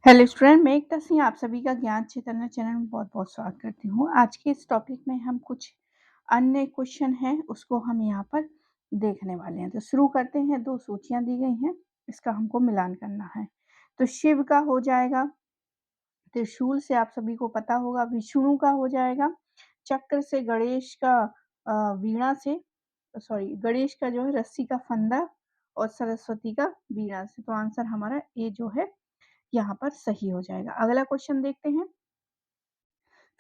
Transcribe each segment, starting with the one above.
Hello student, मैं एकता सिंह आप सभी का ज्ञान चैतन्य चैनल में बहुत-बहुत स्वागत करती हूँ। आज के इस टॉपिक में हम कुछ अन्य क्वेश्चन हैं, उसको हम यहाँ पर देखने वाले हैं। तो शुरू करते हैं, 2 सूचियाँ दी गई हैं, इसका हमको मिलान करना है। तो शिव का हो जाएगा त्रिशूल से आप सभी को पता होगा, विष्णु का हो जाएगा चक्र से, गणेश का वीणा से गणेश का जो है रस्सी का फंदा और सरस्वती का वीणा से। तो आंसर हमारा ए जो है यहाँ पर सही हो जाएगा। अगला क्वेश्चन देखते हैं।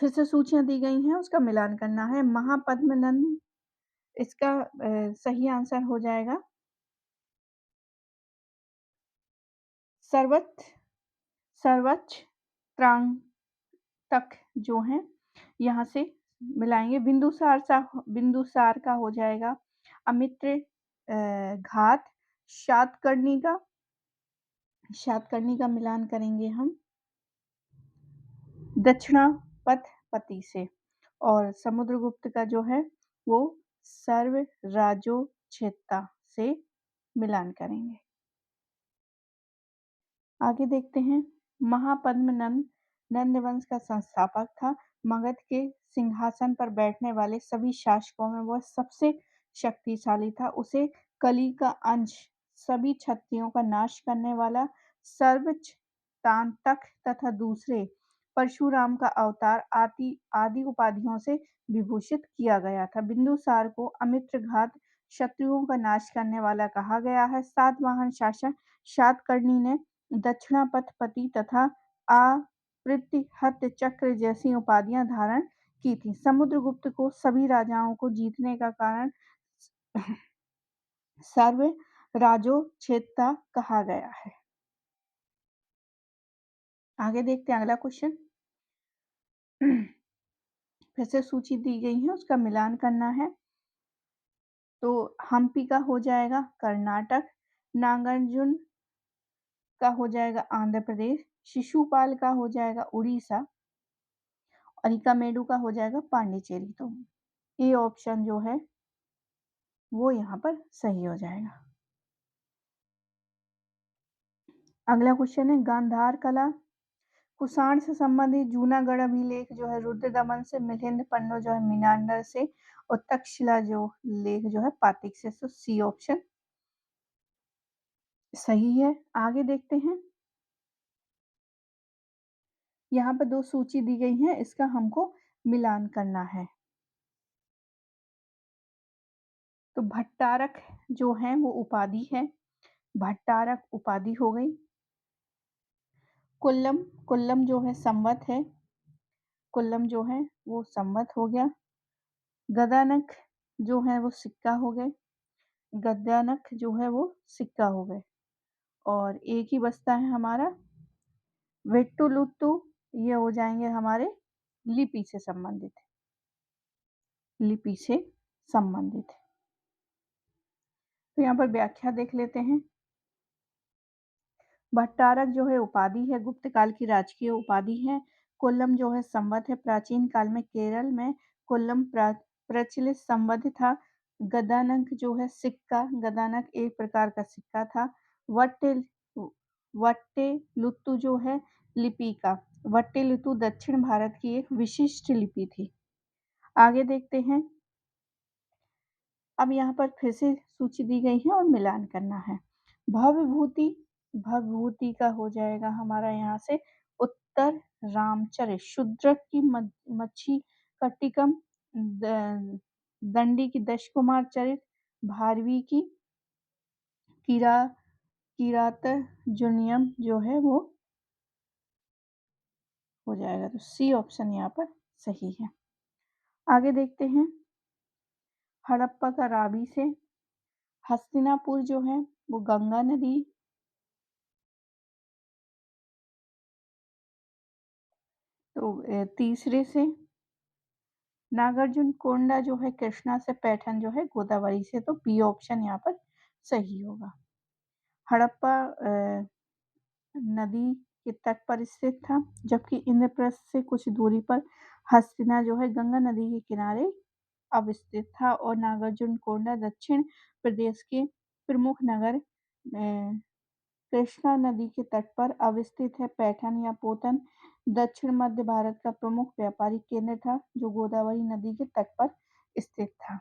फिर से सूचियाँ दी गई हैं, उसका मिलान करना है। महापद्मनंद इसका सही आंसर हो जाएगा सर्वत्र सर्वोच्च तक जो है यहाँ से मिलाएँगे। बिंदुसार का हो जाएगा अमित्र घात। शातकर्णी का मिलान करेंगे हम दक्षिणापथ से, और समुद्रगुप्त का जो है वो सर्वराजोचिता से मिलान करेंगे। आगे देखते हैं। महापद्मनंद नंद वंश का संस्थापक था। मगध के सिंहासन पर बैठने वाले सभी शासकों में वह सबसे शक्तिशाली था। उसे कली का अंश, सभी क्षत्रियों का नाश करने वाला, सर्वोच्च तांतक तथा दूसरे परशुराम का अवतार आदि उपाधियों से विभूषित किया गया था। बिंदुसार को अमित्रघात, शत्रुओं का नाश करने वाला कहा गया है। 7 महान शासक शातकर्णी ने दक्षिणापथ तथा अप्रीतिहत चक्र जैसी उपाधियां धारण की थी। समुद्रगुप्त को सभी राजाओं को जीतने का कारण सर्वराजोचिता कहा गया है। आगे देखते हैं अगला क्वेश्चन। फिर से सूची दी गई है, उसका मिलान करना है। तो हम्पी का हो जाएगा कर्नाटक, नागार्जुन का हो जाएगा आंध्र प्रदेश, शिशुपाल का हो जाएगा उड़ीसा, अरिकामेडु का हो जाएगा पांडिचेरी। तो ए ऑप्शन जो है वो यहाँ पर सही हो जाएगा। अगला क्वेश्चन है गांधार कला कुषाण से संबंधित जूनागढ़ अभिलेख जो है रुद्र दमन से, मिलिंद पन्नो जो है मीनांडर से, और तक्षशिला जो लेख जो है पातिक से। तो सी ऑप्शन सही है। आगे देखते हैं। यहाँ पर 2 सूची दी गई है, इसका हमको मिलान करना है। तो भट्टारक जो है वो उपाधि है, भट्टारक उपाधि हो गई। कुल्लम जो है संवत है, कुल्लम जो है वो संवत हो गया। गदानक जो है वो सिक्का हो गए, गद्यानक जो है वो सिक्का हो गए। और एक ही बचता है हमारा वेट्टुलुत्तु, ये हो जाएंगे हमारे लिपि से संबंधित, लिपि से संबंधित। तो यहाँ पर व्याख्या देख लेते हैं। भट्टारक जो है उपाधि है, गुप्त काल की राजकीय उपाधि है। कोल्लम जो है संवत है, प्राचीन काल में केरल में कोल्लम प्रचलित संवत था। गदानक जो है सिक्का, गदानक एक प्रकार का सिक्का था। वट्टे वट्टे लुत्तु जो है लिपि का, वट्टे लुत्तु दक्षिण भारत की एक विशिष्ट लिपि थी। आगे देखते हैं। अब यहाँ पर फिर से सूची दी गई है और मिलान करना है। भवभूति भवभूति का हो जाएगा हमारा यहाँ से उत्तर रामचरित, शूद्रक की मच्छी कट्टिकम, दंडी की दश कुमार चरित, भारवी की किरा किरातजुनियम जो है वो हो जाएगा। तो सी ऑप्शन यहाँ पर सही है। आगे देखते हैं। हड़प्पा का रावी से, हस्तिनापुर जो है वो गंगा नदी, तो तीसरे से नागार्जुन कोंडा जो है कृष्णा से, पैठन जो है गोदावरी से। तो बी ऑप्शन यहाँ पर सही होगा। हड़प्पा नदी के तट पर स्थित था, जबकि इंद्रप्रस्थ से कुछ दूरी पर हस्तिना जो है गंगा नदी के किनारे अवस्थित था। और नागार्जुन कोंडा दक्षिण प्रदेश के प्रमुख नगर कृष्णा नदी के तट पर अवस्थित है। पैठन या पोतन दक्षिण मध्य भारत का प्रमुख व्यापारिक केंद्र था, जो गोदावरी नदी के तट पर स्थित था।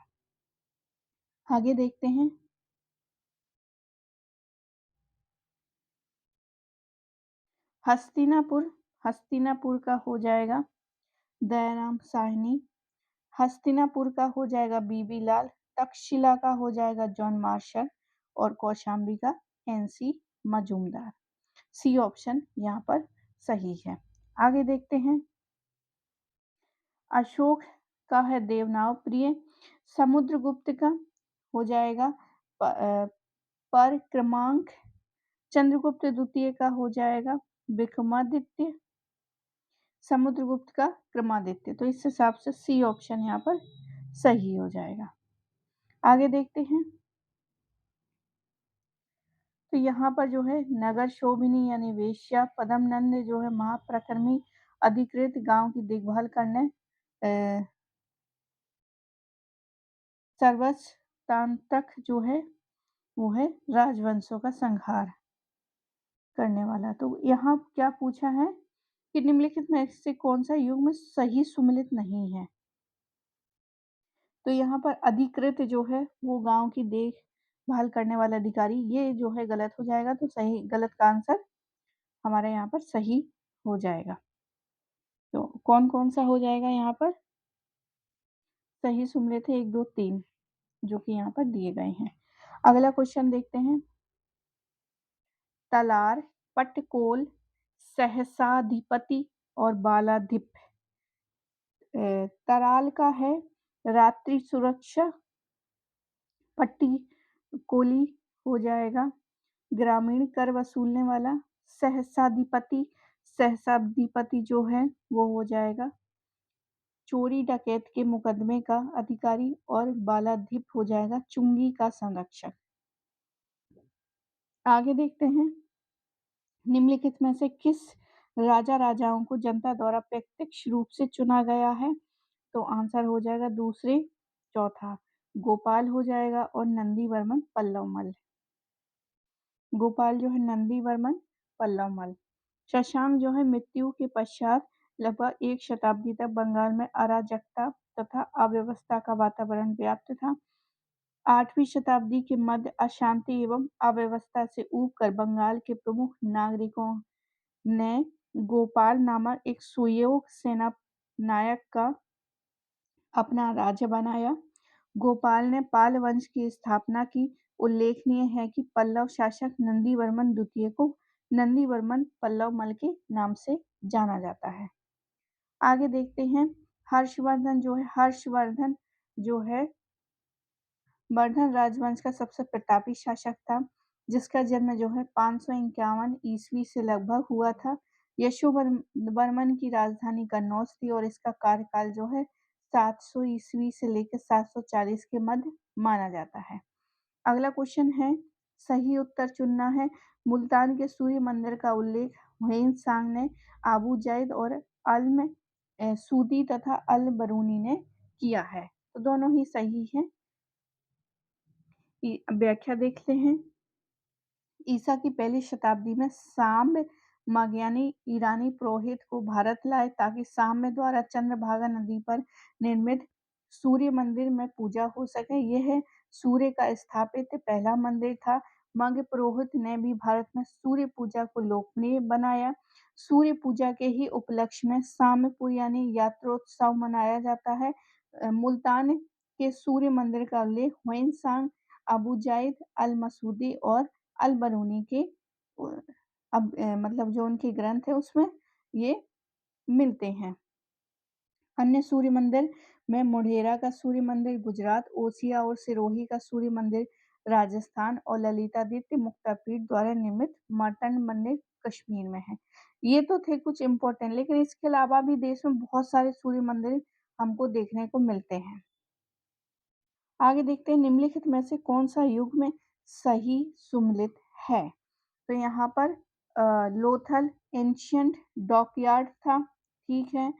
आगे देखते हैं। हस्तिनापुर, हस्तिनापुर का हो जाएगा दयाराम साहनी। हस्तिनापुर का हो जाएगा बीबी लाल। तक्षशिला का हो जाएगा जॉन मार्शल। और कौशाम्बी का एनसी मजूमदार। सी ऑप्शन यहाँ पर सही है। आगे देखते हैं। अशोक का है देवनाव प्रिय। समुद्रगुप्त का हो जाएगा पर क्रमांक। चंद्रगुप्त द्वितीय का हो जाएगा विक्रमादित्य। समुद्रगुप्त का क्रमादित्य। तो इस हिसाब से सी ऑप्शन यहाँ पर सही हो जाएगा। आगे देखते हैं। तो यहाँ पर जो है नगर शोभिनी यानी वेश्या पदमनंद जो है महाप्रकर्मी अधिकृत गांव की देखभाल करने सर्वस्तांतक जो है वो है राजवंशों का संहार करने वाला। तो यहाँ क्या पूछा है कि निम्नलिखित में से कौन सा युग्म सही सुमेलित नहीं है। तो यहाँ पर अधिकृत जो है वो गांव की देखभाल करने वाला अधिकारी, ये जो है गलत हो जाएगा। तो सही गलत का आंसर हमारे यहाँ पर सही हो जाएगा। तो कौन कौन सा हो जाएगा यहाँ पर सही सुमेलित है? 1 2 3 जो कि यहाँ पर दिए गए हैं। अगला क्वेश्चन देखते हैं। तलार, पटकोल, सहसाधिपति और बालाधिप। तराल का है रात्रि सुरक्षा। पट्टी कोली हो जाएगा ग्रामीण कर वसूलने वाला। सहसाधिपति, सहसाधिपति जो है वो हो जाएगा चोरी डकैत के मुकदमे का अधिकारी। और बालाधिप हो जाएगा चुंगी का संरक्षक। आगे देखते हैं। निम्नलिखित में से किस राजा राजाओं को जनता द्वारा प्रत्यक्ष रूप से चुना गया है? तो आंसर हो जाएगा दूसरे चौथा। गोपाल हो जाएगा और नंदी वर्मन पल्लवमल। गोपाल जो है नंदी वर्मन पल्लवमल। शशांक जो है मृत्यु के पश्चात लगभग 1 शताब्दी तक बंगाल में अराजकता तथा अव्यवस्था का वातावरण व्याप्त था। 8वीं शताब्दी के मध्य अशांति एवं अव्यवस्था से ऊब कर बंगाल के प्रमुख नागरिकों ने गोपाल नामक एक सुयोग्य सेना नायक का अपना राज्य बनाया। गोपाल ने पाल वंश की स्थापना की। उल्लेखनीय है कि पल्लव शासक नंदीवर्मन द्वितीय को नंदीवर्मन पल्लवमल के नाम से जाना जाता है। आगे देखते हैं। हर्षवर्धन जो है वर्धन राजवंश का सबसे प्रतापी शासक था, जिसका जन्म जो है 551 ईस्वी से लगभग हुआ था। यशोवर्मन की राजधानी कन्नौज थी और इसका कार्यकाल जो है 700 ईस्वी से लेकर 740 के मध्य माना जाता है। अगला क्वेश्चन है, सही उत्तर चुनना है। मुल्तान के सूर्य मंदिर का उल्लेख हुसैन सांग ने आबू जैद और अल्म सूदी तथा अल बरूनी ने किया है। तो दोनों ही सही है। व्याख्या देखते हैं। ईसा की पहली शताब्दी में सांब मागयानी ईरानी पुरोहित को भारत लाए ताकि सांब द्वारा चंद्रभागा नदी पर निर्मित सूर्य मंदिर में पूजा हो सके। यह सूर्य का स्थापित पहला मंदिर था। मांग पुरोहित ने भी भारत में सूर्य पूजा को लोकप्रिय बनाया। सूर्य पूजा के ही उपलक्ष्य में सामपुर यानी यात्रोत्सव मनाया जाता है। मुल्तान के सूर्य मंदिर का उल्लेख हुसैन अबू जायद अल मसूदी और अल बरूनी के मतलब जो उनके ग्रंथ है उसमें ये मिलते हैं। अन्य सूर्य मंदिर में मोढेरा का सूर्य मंदिर गुजरात, ओसिया और सिरोही का सूर्य मंदिर राजस्थान और ललितादित्य मुक्तापीठ द्वारा निर्मित मार्तंड मंदिर कश्मीर में है। ये तो थे कुछ इम्पोर्टेंट, लेकिन इसके अलावा भी देश में बहुत सारे सूर्य मंदिर हमको देखने को मिलते हैं। आगे देखते हैं। निम्नलिखित में से कौन सा युग में सही सुमेलित है? तो यहाँ पर लोथल एंशियंट डॉकयार्ड था, ठीक है।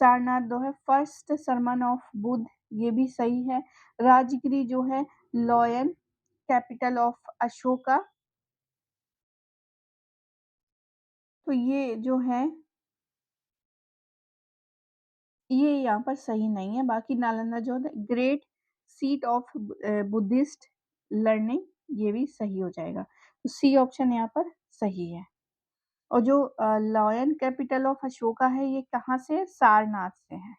सारनाथ जो है फर्स्ट सरमन ऑफ बुद्ध, ये भी सही है। राजगिरी जो है लॉयन कैपिटल ऑफ अशोका, तो ये जो है, ये यहाँ पर सही नहीं है। बाकी नालंदा जो है great seat of Buddhist learning, ये भी सही हो जाएगा। तो सी ऑप्शन यहाँ पर सही है। और जो लॉयन कैपिटल ऑफ अशोका है, ये कहाँ से है? सारनाथ से है।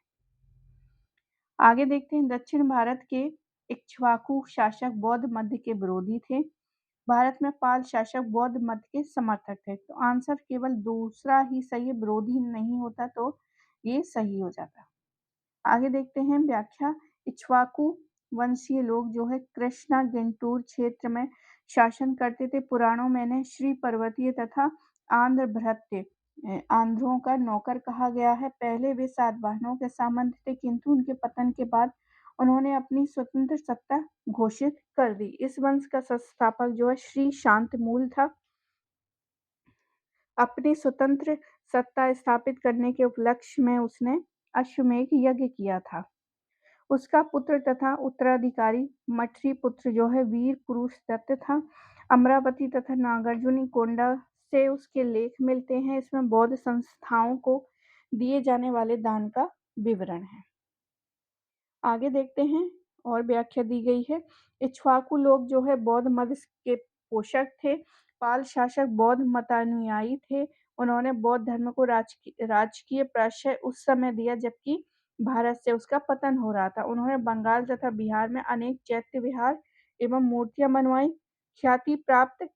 आगे देखते हैं, दक्षिण भारत के इक्ष्वाकु शासक बौद्ध मत के विरोधी थे। भारत में पाल शासक बौद्ध मत के समर्थक थे। तो आंसर केवल दूसरा ही सही है, विरोधी नहीं होता तो ये सही हो जाता। आगे देखते हैं व्याख्या। इक्ष्वाकु वंशीय लोग जो है कृष्णा गिंटूर क्षेत्र में शासन करते थे। पुराणों में इन्हें श्री पर्वतीय तथा आंध्र भृत्य आंध्रों का नौकर कहा गया है। पहले वे सातवाहनों के सामंत थे, किंतु उनके पतन के बाद उन्होंने अपनी स्वतंत्र सत्ता घोषित कर दी। इस वंश का संस्थापक जो है श्री शांतमूल था। अपनी स्वतंत्र सत्ता स्थापित करने के उपलक्ष्य में उसने अश्वमेध यज्ञ किया था। उसका पुत्र तथा उत्तराधिकारी मठरी-पुत्र जो है वीर पुरुष दत्त था। अमरावती तथा नागार्जुनी कोंडा से उसके लेख मिलते हैं। इसमें बौद्ध संस्थाओं को दिए जाने वाले दान का विवरण है। आगे देखते हैं, और व्याख्या दी गई है। इक्ष्वाकु लोग जो है बौद्ध मत के पोषक थे। पाल शासक बौद्ध मतानुयायी थे। उन्होंने बौद्ध धर्म को राजकीय प्रश्रय उस समय दिया जबकि भारत से उसका पतन हो रहा था। उन्होंने बंगाल तथा बिहार में अनेक चैत्य विहार एवं मूर्तियां बनवाई। ख्याति प्राप्त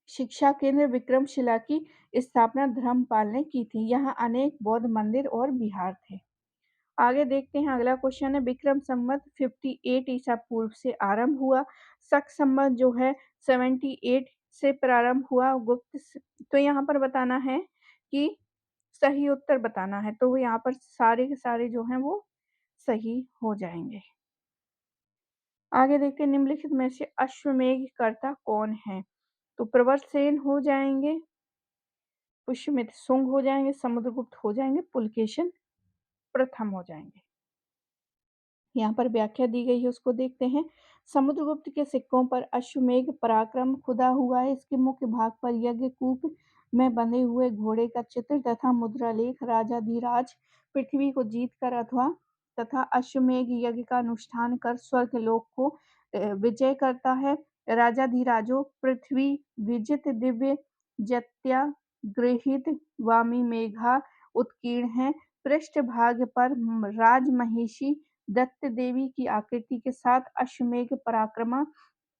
शिक्षा केंद्र विक्रमशिला की स्थापना धर्मपाल ने की थी। यहाँ अनेक बौद्ध मंदिर और विहार थे। आगे देखते हैं, अगला क्वेश्चन है, विक्रम संवत 58 ईसा पूर्व से आरंभ हुआ। शक संवत जो है 78 से प्रारंभ हुआ। तो यहाँ पर बताना है कि सही उत्तर बताना है, तो यहाँ पर सारे के सारे जो हैं वो सही हो जाएंगे। आगे देखते हैं, निम्नलिखित में से अश्वमेध कर्ता कौन है? तो प्रवरसेन हो जाएंगे, पुष्यमित्र शुंग हो जाएंगे, समुद्रगुप्त हो जाएंगे, पुलकेशन प्रथम हो जाएंगे। यहाँ पर व्याख्या दी गई है, उसको देखते हैं। समुद्रगुप्त के सिक्कों पर अश्वमेध पराक्रम खुदा हुआ है। इसके मुख्य भाग पर यज्ञकूप में बंधे हुए घोड़े का चित्र तथा मुद्रालेख राजाधिराज पृथ्वी को जीत कर अथवा तथा अश्वमेध यज्ञ का अनुष्ठान कर स्वर्गलोक को विजय करता है। राजाधिराजो पृथ्वी विजित दिव्य जत्या गृहित वामी मेघा उत्कीर्ण है। पृष्ठभाग पर राजमहिषी दत्त देवी की आकृति के साथ अश्वमेध पराक्रमा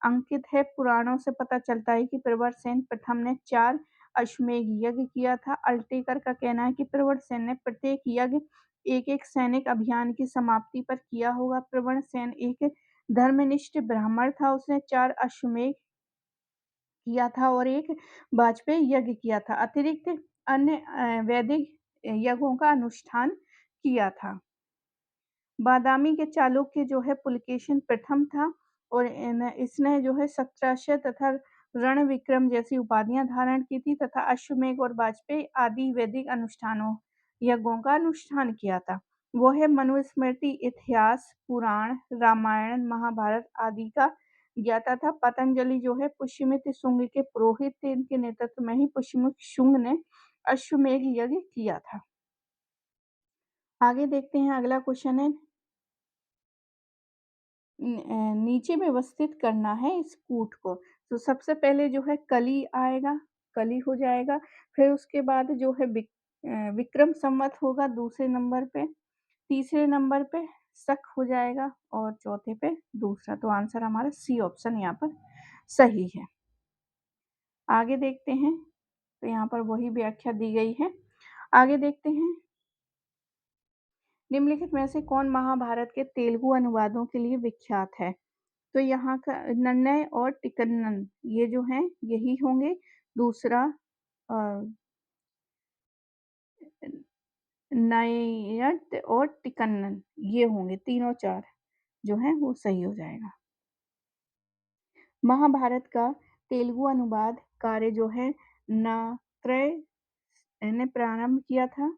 अंकित है। पुराणों से पता चलता है कि प्रवरसेन प्रथम ने 4 अश्वमेध यज्ञ किया था। अल्टेकर का कहना है कि प्रवरसेन ने प्रत्येक यज्ञ एक-एक सैनिक अभियान की समाप्ति पर किया होगा। प्रवरसेन एक धर्मनिष्ठ ब्राह्मण था। उसने 4 अश्वमेध किया था और एक वाजपेयी यज्ञ किया था। अतिरिक्त अन्य वैदिक यज्ञों का अनुष्ठान किया था। बादामी के चालुक्य जो है पुलकेशिन प्रथम था और इसने जो है सत्राश्य तथा रणविक्रम जैसी उपाधियां धारण की थी तथा अश्वमेध और वाजपेयी आदि वैदिक अनुष्ठानों यज्ञों का अनुष्ठान किया था। वो है मनुस्मृति, इतिहास, पुराण, रामायण, महाभारत आदि का ज्ञाता था। पतंजलि जो है पुष्यमित्र शुंग के पुरोहित थे। इनके नेतृत्व में ही पुष्यमित्र शुंग ने अश्वमेध यज्ञ किया था। आगे देखते हैं, अगला क्वेश्चन है, नीचे व्यवस्थित करना है इस कूट को। तो सबसे पहले जो है कली आएगा, कली हो जाएगा। फिर उसके बाद जो है विक्रम संवत होगा दूसरे नंबर पे, तीसरे नंबर पे शक हो जाएगा और चौथे पे दूसरा। तो आंसर हमारा सी ऑप्शन यहाँ पर सही है। आगे देखते हैं, तो यहाँ पर वही व्याख्या दी गई है। आगे देखते हैं, निम्नलिखित में से कौन महाभारत के तेलुगु अनुवादों के लिए विख्यात है? तो यहाँ का नन्नय और टिकन्नन ये जो हैं यही होंगे। दूसरा नयट और टिकन्नन ये होंगे, तीनों चार जो हैं वो सही हो जाएगा। महाभारत का तेलुगु अनुवाद कार्य जो है नाक्रय ने प्रारंभ किया था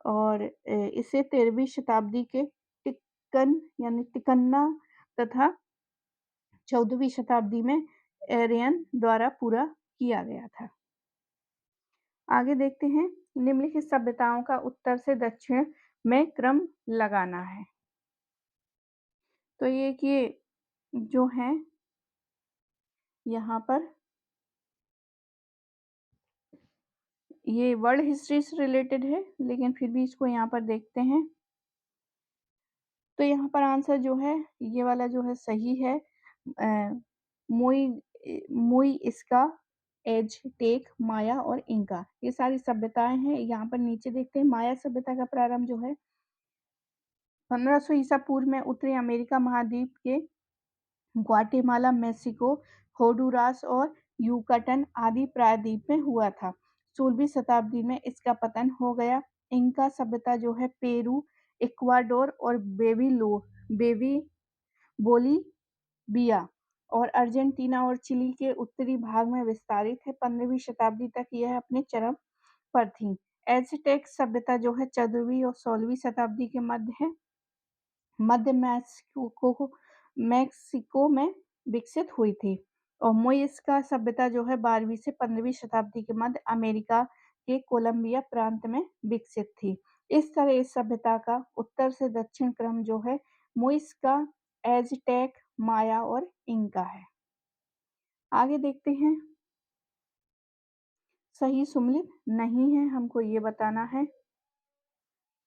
और इसे 13वीं शताब्दी के टिक्कन यानी टिकन्ना तथा 14वीं शताब्दी में एरियन द्वारा पूरा किया गया था। आगे देखते हैं, निम्नलिखित सभ्यताओं का उत्तर से दक्षिण में क्रम लगाना है। तो ये जो है यहाँ पर ये वर्ल्ड हिस्ट्री से रिलेटेड है, लेकिन फिर भी इसको यहाँ पर देखते हैं। तो यहाँ पर आंसर जो है, ये वाला जो है सही है। मुई मुइस्का, एज़टेक, माया और इंका, ये सारी सभ्यताएँ हैं। यहाँ पर नीचे देखते हैं, माया सभ्यता का प्रारंभ जो है 1500 ईसा पूर्व में उत्तरी अमेरिका महाद्वीप के ग्वाटेमाला, मेक्सिको, होंडुरास और युकाटन आदि प्रायद्वीप में हुआ था। 16वीं शताब्दी में इसका पतन हो गया। इंका सभ्यता जो है पेरू, इक्वाडोर और बोलिविया और अर्जेंटीना और चिली के उत्तरी भाग में विस्तारित है। 15वीं शताब्दी तक यह अपने चरम पर थी। एज़टेक सभ्यता जो है 14वीं और 16वीं शताब्दी के मध्य मेक्सिको में विकसित हुई थी और मुइस्का सभ्यता जो है 12वीं से 15वीं शताब्दी के मध्य अमेरिका के कोलंबिया प्रांत में विकसित थी। इस तरह इस सभ्यता का उत्तर से दक्षिण क्रम जो है मुइस्का, एज़टेक, माया और इंका है। आगे देखते हैं, सही सुमेलित नहीं है, हमको ये बताना है।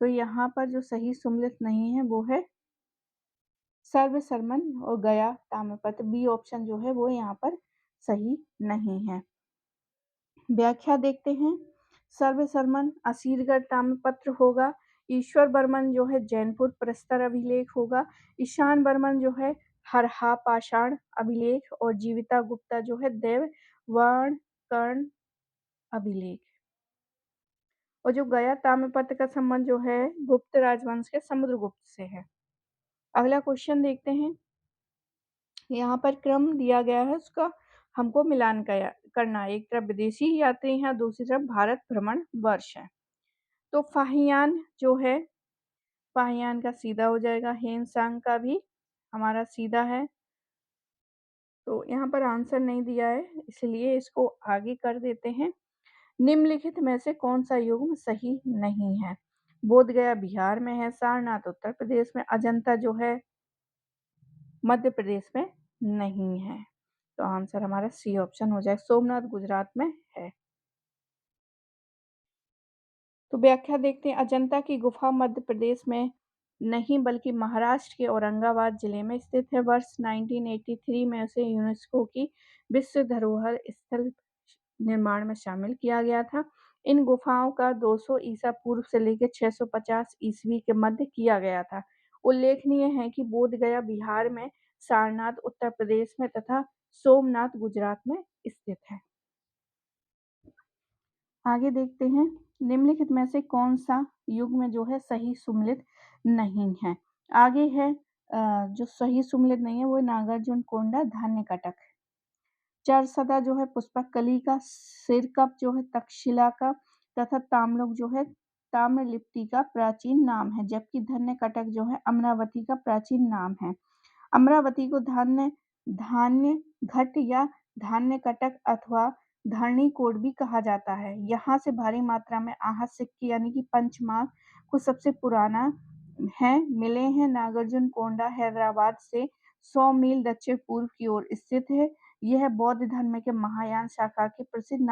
तो यहाँ पर जो सही सुमेलित नहीं है वो है सर्वसरमन और गया ताम्रपत्र। बी ऑप्शन जो है वो यहाँ पर सही नहीं है। व्याख्या देखते हैं, सर्वसरमन असीरगढ़ ताम्रपत्र होगा। ईश्वर बर्मन जो है जैनपुर प्रस्तर अभिलेख होगा। ईशान बर्मन जो है हरहा पाषाण अभिलेख और जीविता गुप्ता जो है देव वर्ण कर्ण अभिलेख। और जो गया ताम्रपत्र का संबंध जो है गुप्त राजवंश के समुद्रगुप्त से है। अगला क्वेश्चन देखते हैं, यहाँ पर क्रम दिया गया है, उसका हमको मिलान करना है। एक तरफ विदेशी यात्री हैं, दूसरी तरफ भारत भ्रमण वर्ष है। तो फाहियान जो है, फाहियान का सीधा हो जाएगा, हेनसांग का भी हमारा सीधा है। तो यहाँ पर आंसर नहीं दिया है, इसलिए इसको आगे कर देते हैं। निम्नलिखित में से कौन सा युग्म सही नहीं है? बोध गया बिहार में है, सारनाथ उत्तर प्रदेश में, अजंता जो है मध्य प्रदेश में नहीं है। तो आंसर हमारा सी ऑप्शन हो जाए, सोमनाथ गुजरात में है। तो व्याख्या देखते हैं, अजंता की गुफा मध्य प्रदेश में नहीं बल्कि महाराष्ट्र के औरंगाबाद जिले में स्थित है। वर्ष 1983 में उसे यूनेस्को की विश्व धरोहर स्थल निर्माण में शामिल किया गया था। इन गुफाओं का 200 ईसा पूर्व से लेकर 650 ईस्वी के मध्य किया गया था। उल्लेखनीय है कि बोध गया बिहार में, सारनाथ उत्तर प्रदेश में तथा सोमनाथ गुजरात में स्थित है। आगे देखते हैं, निम्नलिखित में से कौन सा युग्म जो है सही सुमेलित नहीं है? आगे है जो सही सुमेलित नहीं है वो नागार्जुन कोंडा धान्य कटक। चरसदा जो है पुष्पक कली का, सिरकप जो है तक्षशिला का तथा ताम्रलुक जो है ताम्रलिप्ति का प्राचीन नाम है, जबकि धन्य कटक जो है अमरावती का प्राचीन नाम है। अमरावती को धान्य धान्य घट या धान्य कटक अथवा धरणी कोट भी कहा जाता है। यहाँ से भारी मात्रा में आहत सिक्के यानी कि पंचमार्क को सबसे पुराना है मिले हैं। नागार्जुन कोंडा हैदराबाद से 100 मील दक्षिण पूर्व की ओर स्थित है। यह बौद्ध धर्म के महायान शाखा के प्रसिद्ध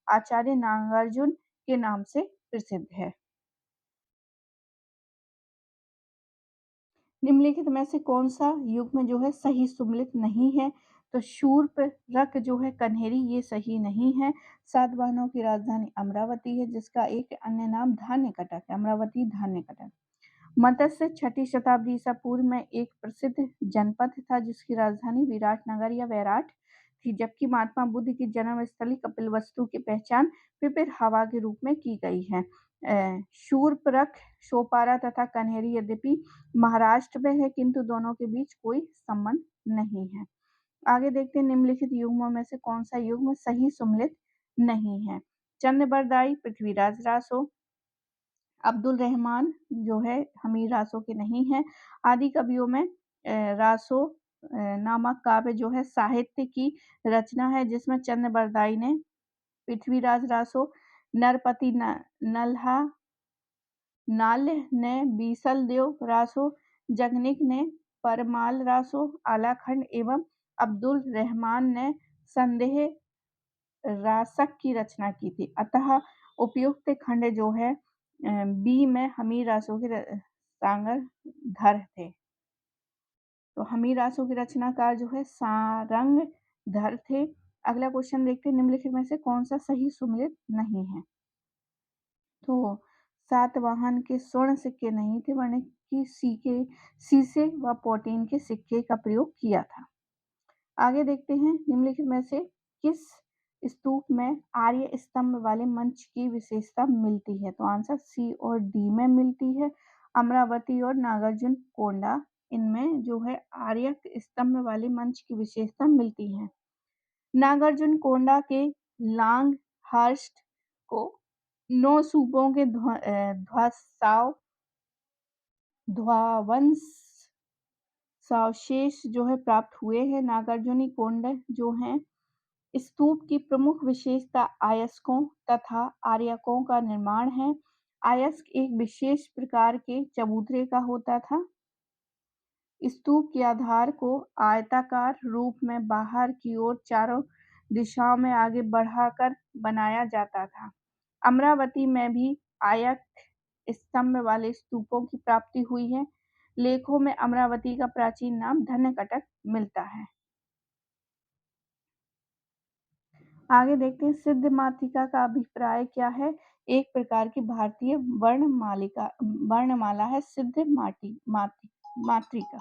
आचार्य नागार्जुन के नाम से प्रसिद्ध है। निम्नलिखित में से कौन सा युग्म जो है सही सुमेलित नहीं है? तो शूर्पणख जो है कन्हेरी, ये सही नहीं है। सातवाहनों की राजधानी अमरावती है, जिसका एक अन्य नाम धान्य कटक है। अमरावती धान्य कटक। मत्स्य 6ठी शताब्दी ईसा पूर्व में एक प्रसिद्ध जनपद था, जिसकी राजधानी विराटनगर या वैराट थी, जबकि महात्मा बुद्ध की जन्मस्थली कपिलवस्तु की पहचान पिपरहवा के रूप में की गई है। शूर्पणख, सोपारा तथा कन्हेरी यद्यपि महाराष्ट्र में है, किंतु दोनों के बीच कोई संबंध नहीं है। आगे देखते हैं, निम्नलिखित युग्मों में से कौन सा युग्म सही सुमेलित नहीं है? चंद्रबरदाई पृथ्वीराज रासो, अब्दुल रहमान जो है हमीर रासो के नहीं है। आदि कवियों में रासो नामक काव्य जो है साहित्य की रचना है, जिसमें चंद्रबरदाई ने पृथ्वीराज रासो नरपति नल्हा नाल्य ने बीसल देव रासो, जगनिक ने परमाल रासो, आलाखंड एवं अब्दुल रहमान ने संदेह रासक की रचना की थी। अतः उपयुक्त खंड जो है बी में हमीर रासों के सागर धर थे। तो हमीर रासों के रचनाकार जो है सारंग धर थे। अगला क्वेश्चन देखते हैं, निम्नलिखित में से कौन सा सही सुमेलित नहीं है। तो सातवाहन के स्वर्ण सिक्के नहीं थे, वरन कि सीसे व पोटीन के सिक्के का प्रयोग किया था। आगे देखते हैं, निम्नलिखित में से किस स्तूप में आर्य स्तंभ वाले मंच की विशेषता मिलती है। तो आंसर सी और डी में मिलती है। अमरावती और नागार्जुन कोंडा, इनमें जो है आर्य स्तंभ वाले मंच की विशेषता मिलती है। नागार्जुन कोंडा के लांग हर्स्ट को 9 सूपों के ध्वंसावशेष जो है प्राप्त हुए हैं। नागार्जुनी कोंड जो हैं स्तूप की प्रमुख विशेषता आयस्कों तथा आर्यकों का निर्माण है। आयस्क एक विशेष प्रकार के चबूतरे का होता था। स्तूप के आधार को आयताकार रूप में बाहर की ओर चारों दिशाओं में आगे बढ़ाकर बनाया जाता था। अमरावती में भी आयत स्तंभ वाले स्तूपों की प्राप्ति हुई है। लेखों में अमरावती का प्राचीन नाम धन्यकटक मिलता है। आगे देखते हैं, सिद्ध मातृका का अभिप्राय क्या है। एक प्रकार की भारतीय वर्णमाला है सिद्ध मातृका।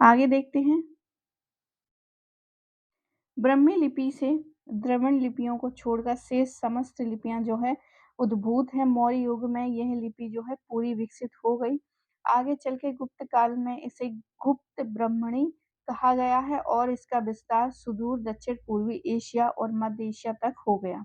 आगे देखते हैं, ब्राह्मी लिपि से द्रविड़ लिपियों को छोड़कर शेष समस्त लिपियां जो है उद्भूत है। मौर्य युग में यह लिपि जो है पूरी विकसित हो गई। आगे चल के गुप्त काल में इसे गुप्त ब्राह्मणी कहा गया है और इसका विस्तार सुदूर दक्षिण पूर्वी एशिया और मध्य एशिया तक हो गया।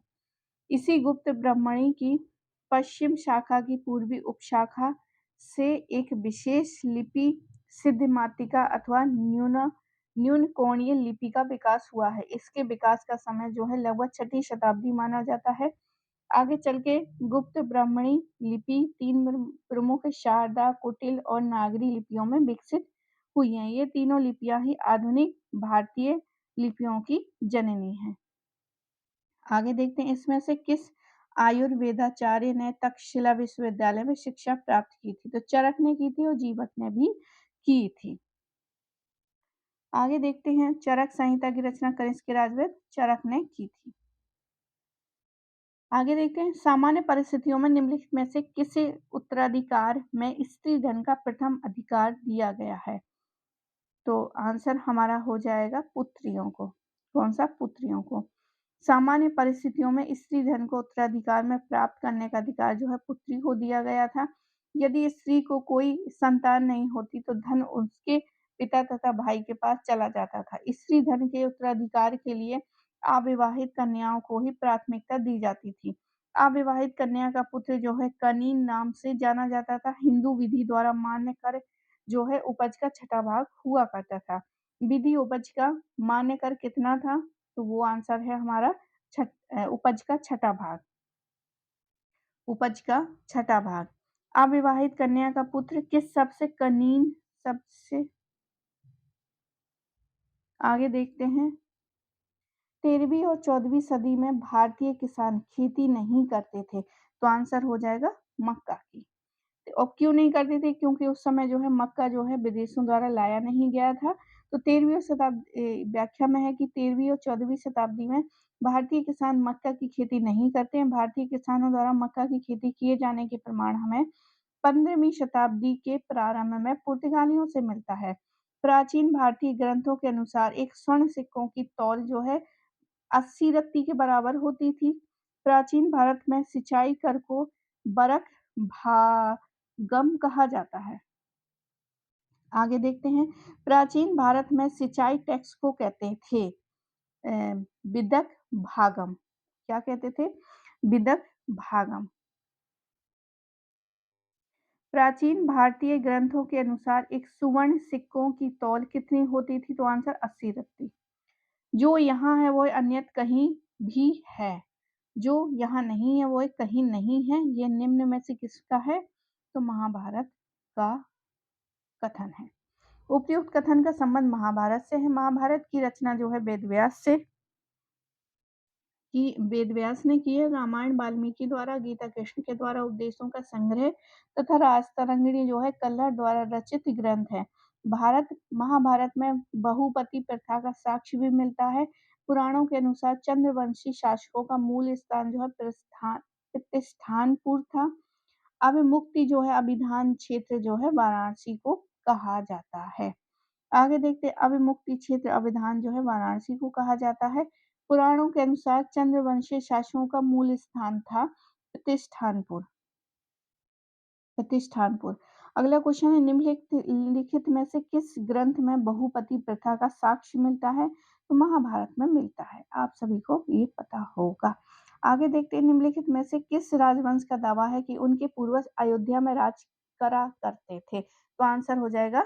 इसी गुप्त ब्राह्मणी की पश्चिम शाखा की पूर्वी उपशाखा से एक विशेष लिपि सिद्ध मातृका अथवा न्यून कोणीय लिपि का विकास हुआ है। इसके विकास का समय जो है लगभग 6ठी शताब्दी माना जाता है। आगे चल के गुप्त ब्राह्मणी लिपि 3 प्रमुख शारदा, कुटिल और नागरी लिपियों में विकसित हुई हैं। ये तीनों लिपियां ही आधुनिक भारतीय लिपियों की जननी हैं। आगे देखते हैं, इसमें से किस आयुर्वेदाचार्य ने तक्षशिला विश्वविद्यालय में शिक्षा प्राप्त की थी। तो चरक ने की थी और जीवक ने भी की थी। आगे देखते हैं, चरक संहिता की रचना कनिष्क राजवंश चरक ने की थी। आगे देखते हैं, सामान्य परिस्थितियों में निम्नलिखित में से किसे उत्तराधिकार में स्त्री धन का प्रथम अधिकार दिया गया है। तो आंसर हमारा हो जाएगा पुत्रियों को। कौन सा? पुत्रियों को। सामान्य परिस्थितियों में स्त्री धन को उत्तराधिकार में प्राप्त करने का अधिकार जो है पुत्री को दिया गया था। यदि स्त्री को कोई संतान नहीं होती तो धन उसके पिता तथा भाई के पास चला जाता था। स्त्री धन के उत्तराधिकार के लिए अविवाहित कन्याओं को ही प्राथमिकता दी जाती थी। अविवाहित कन्या का पुत्र जो है कनीन नाम से जाना जाता था। हिंदू विधि द्वारा मान्य कर जो है उपज का 6ठा भाग हुआ करता था। विधि उपज का मान्य कर कितना था? तो वो आंसर है हमारा उपज का 6ठा भाग। उपज का 6ठा भाग। अविवाहित कन्या का पुत्र किस सबसे कनीन सबसे आगे देखते हैं, 13वीं और 14वीं सदी में भारतीय किसान खेती नहीं करते थे। तो आंसर हो जाएगा मक्का की। और क्यों नहीं करते थे? क्योंकि उस समय जो है मक्का जो है विदेशों द्वारा लाया नहीं गया था। तो 13वीं शताब्दी व्याख्या में है कि 13वीं और 14वीं शताब्दी में भारतीय किसान मक्का की खेती नहीं करते हैं। भारतीय किसानों द्वारा मक्का की खेती किए जाने के प्रमाण हमें 15वीं शताब्दी के प्रारंभ में पुर्तगालियों से मिलता है। प्राचीन भारतीय ग्रंथों के अनुसार एक स्वर्ण सिक्कों की तौल जो है 80 रत्ती के बराबर होती थी। प्राचीन भारत में सिंचाई कर को बरक भागम कहा जाता है। आगे देखते हैं, प्राचीन भारत में सिंचाई टैक्स को कहते थे बिदक भागम। क्या कहते थे? बिदक भागम। प्राचीन भारतीय ग्रंथों के अनुसार एक सुवर्ण सिक्कों की तौल कितनी होती थी? तो आंसर 80 रत्ती। जो यहाँ है वो अन्यत्र कहीं भी है। जो यहाँ नहीं है वो कहीं नहीं है। ये निम्न में से किसका है? तो महाभारत का कथन है। उपयुक्त कथन का संबंध महाभारत से है। महाभारत की रचना जो है वेद व्यास ने की है। रामायण वाल्मीकि द्वारा, गीता कृष्ण के द्वारा उपदेशों का संग्रह तथा राजतरंगिणी जो है कल्हड़ द्वारा रचित ग्रंथ है। भारत महाभारत में बहुपति प्रथा का साक्ष्य भी मिलता है। पुराणों के अनुसार चंद्रवंशी शासकों का मूल स्थान जो है प्रतिष्ठानपुर था। अभिमुक्ति जो है अभिधान क्षेत्र जो है वाराणसी को कहा जाता है। आगे देखते हैं, अविमुक्ति क्षेत्र अभिधान जो है वाराणसी को कहा जाता है। पुराणों के अनुसार चंद्रवंशीय शासकों का मूल स्थान था प्रतिष्ठानपुर। प्रतिष्ठानपुर। अगला क्वेश्चन है, निम्नलिखित में से किस ग्रंथ में बहुपति प्रथा का साक्ष्य मिलता है? तो महाभारत में मिलता है। आप सभी को ये पता होगा। आगे देखते हैं, निम्नलिखित में से किस राजवंश का दावा है कि उनके पूर्वज अयोध्या में राज करा करते थे? तो आंसर हो जाएगा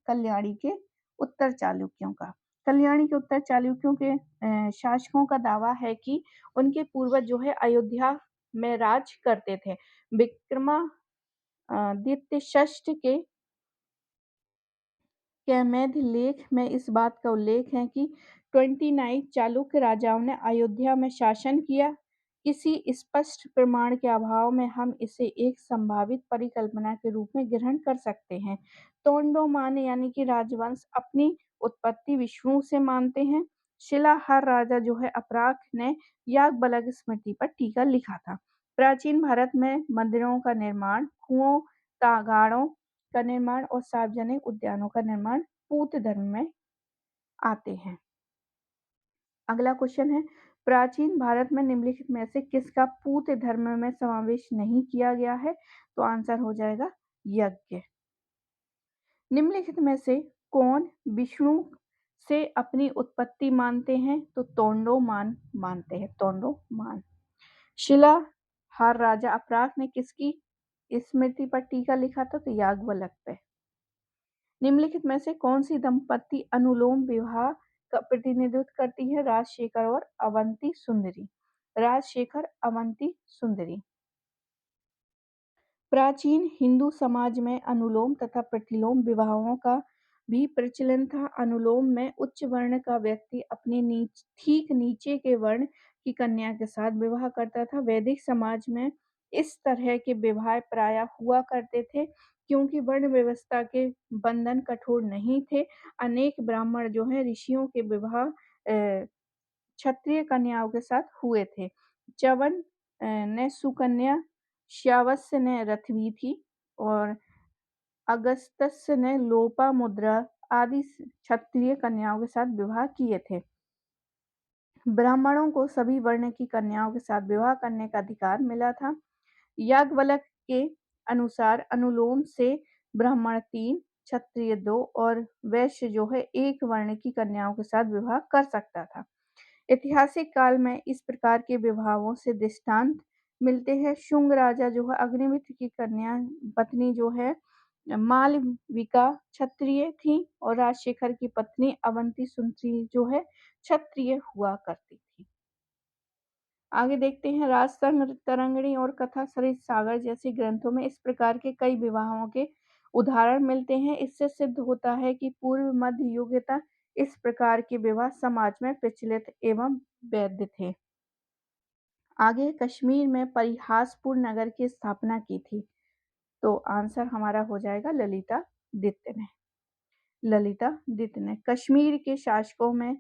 कल्याणी के उत्तर चालुक्यों का। कल्याणी के उत्तर चालुक्यों के शासकों का दावा है कि उनके पूर्वज जो है अयोध्या में राज करते थे। विक्रमा द्वितीय षष्ठ के कैमेध लेख में इस बात का उल्लेख है कि 29 चालुक्य राजाओं ने अयोध्या में शासन किया। किसी स्पष्ट प्रमाण के अभाव में हम इसे एक संभावित परिकल्पना के रूप में ग्रहण कर सकते हैं। तोंडोमान यानी कि राजवंश अपनी उत्पत्ति विष्णु से मानते हैं। शिलाहार राजा जो है अपराख ने याज्ञवल्क्य स्मृति पर टीका लिखा था। प्राचीन भारत में मंदिरों का निर्माण, कुओं, तागाड़ों का निर्माण और सार्वजनिक उद्यानों का निर्माण पूत धर्म में आते हैं। अगला क्वेश्चन है, प्राचीन भारत में निम्नलिखित में से किसका पूत धर्म में समावेश नहीं किया गया है? तो आंसर हो जाएगा यज्ञ। निम्नलिखित में से कौन विष्णु से अपनी उत्पत्ति मानते हैं? तो तोंडोमान मानते हैं। तोंडोमान। शिलाहार राजा अपराख ने किसकी स्मृति पर टीका लिखा था? तो याज्ञवल्क्य पे। निम्नलिखित में से कौन सी दंपत्ति अनुलोम विवाह का प्रतिनिधित्व करती है? राजशेखर और अवंती सुंदरी। राजशेखर, अवंती सुंदरी। प्राचीन हिंदू समाज में अनुलोम तथा प्रतिलोम विवाहों का भी प्रचलन था। अनुलोम में उच्च वर्ण का व्यक्ति अपने ठीक नीचे के वर्ण की कन्या के साथ विवाह करता था। वैदिक समाज में इस तरह के विवाह प्रायः हुआ करते थे क्योंकि वर्ण व्यवस्था के बंधन कठोर नहीं थे। अनेक ब्राह्मण जो है ऋषियों के विवाह क्षत्रिय कन्याओं के साथ हुए थे। च्यवन ने सुकन्या, श्यावस्य ने रथवी थी और अगस्त्य ने लोपामुद्रा आदि क्षत्रिय कन्याओं के साथ विवाह किए थे। ब्राह्मणों को सभी वर्ण की कन्याओं के साथ विवाह करने का अधिकार मिला था। याज्ञवल्क्य के अनुसार अनुलोम से ब्राह्मण 3, क्षत्रिय 2 और वैश्य जो है 1 वर्ण की कन्याओं के साथ विवाह कर सकता था। ऐतिहासिक काल में इस प्रकार के विवाहों से दृष्टांत मिलते हैं। शुंग राजा जो है अग्निमित्र की कन्या पत्नी जो है मालविका क्षत्रिय थी और राजशेखर की पत्नी अवंती सुंदरी जो है क्षत्रिय हुआ करती थी। आगे देखते हैं, राजसंग तरंगिणी और कथा सरित सागर जैसे ग्रंथों में इस प्रकार के कई विवाहों के उदाहरण मिलते हैं। इससे सिद्ध होता है कि पूर्व मध्य युग तक इस प्रकार के विवाह समाज में प्रचलित एवं वैध थे। आगे, कश्मीर में परिहासपुर नगर की स्थापना की थी। तो आंसर हमारा हो जाएगा ललितादित्य ने। ललितादित्य ने। कश्मीर के शासकों में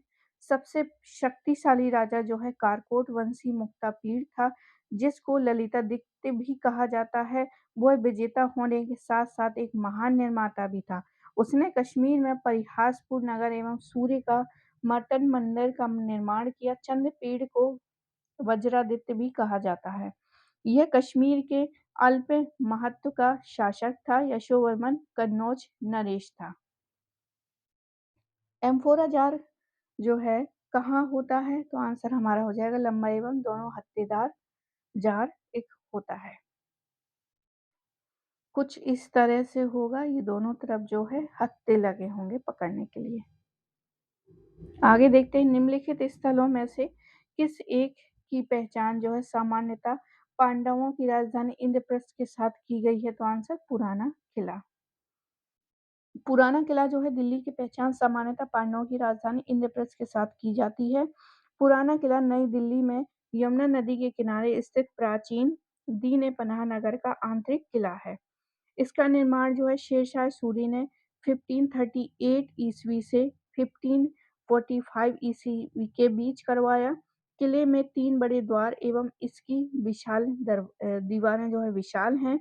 सबसे शक्तिशाली राजा जो है कारकोट वंशी मुक्तापीड़ था, जिसको ललितादित्य भी कहा जाता है। वह विजेता होने के साथ साथ एक महान निर्माता भी था। उसने कश्मीर में परिहासपुर नगर एवं सूर्य का मर्तन मंदिर का निर्माण किया। चंद्रपेड़ को वज्रादित्य भी कहा जाता है। यह कश्मीर के अल्प महत्व का शासक था। यशोवर्मन कन्नौज नरेश था। एम्फोरा जार जो है कहाँ होता है? तो आंसर हमारा हो जाएगा लंबा एवं दोनों हत्तेदार जार एक होता है। कुछ इस तरह से होगा, ये दोनों तरफ जो है हत्ते लगे होंगे पकड़ने के लिए। आगे देखते हैं निम्नलिखित स्थलों में से किस एक की पहचान जो है सामान्यतः पांडवों की राजधानी इंद्रप्रस्थ के साथ की गई है? तो आंसर पुराना किला। पुराना किला जो है दिल्ली की पहचान सामान्यतः पांडवों की राजधानी इंद्रप्रस्थ के साथ की जाती है। पुराना किला नई दिल्ली में यमुना नदी के किनारे स्थित प्राचीन दीन-ए-पनाह नगर का आंतरिक किला है। इसका निर्माण जो है शेरशाह सूरी ने 1538 ईस्वी से 1545 ईस्वी के बीच करवाया। किले में 3 बड़े द्वार एवं इसकी विशाल दीवारें जो है विशाल हैं।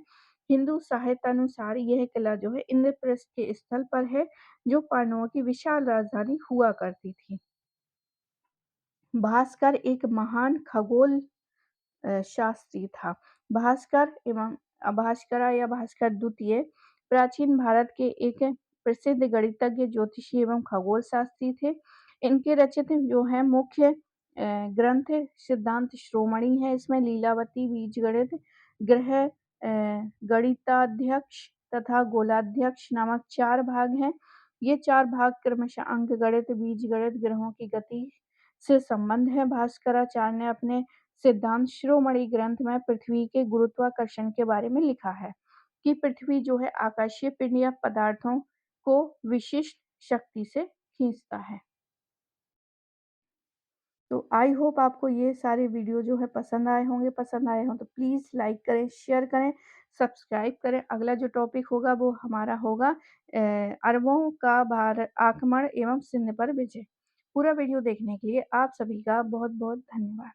हिंदू साहित्यानुसार यह किला जो है इंद्रप्रस्थ के स्थल पर है, जो पांडवों की विशाल राजधानी हुआ करती थी। भास्कर एक महान खगोल शास्त्री था। भास्कर एवं भास्करा या भास्कर द्वितीय प्राचीन भारत के एक प्रसिद्ध गणितज्ञ, ज्योतिषी एवं खगोल शास्त्री थे। इनके रचित जो है मुख्य ग्रंथ सिद्धांत शिरोमणि है। इसमें लीलावती, बीजगणित, ग्रह गणिताध्यक्ष तथा गोलाध्यक्ष नामक 4 भाग हैं। ये 4 भाग क्रमशः अंकगणित, बीजगणित, ग्रहों की गति से संबंध है। भास्कराचार्य ने अपने सिद्धांत शिरोमणि ग्रंथ में पृथ्वी के गुरुत्वाकर्षण के बारे में लिखा है कि पृथ्वी जो है आकाशीय पिंड या पदार्थों को विशिष्ट शक्ति से खींचता है। तो आई होप आपको ये सारे वीडियो जो है पसंद आए होंगे। पसंद आए हों तो प्लीज़ लाइक करें, शेयर करें, सब्सक्राइब करें। अगला जो टॉपिक होगा वो हमारा होगा अरबों का भारत आक्रमण एवं सिंध पर विजय। पूरा वीडियो देखने के लिए आप सभी का बहुत-बहुत धन्यवाद।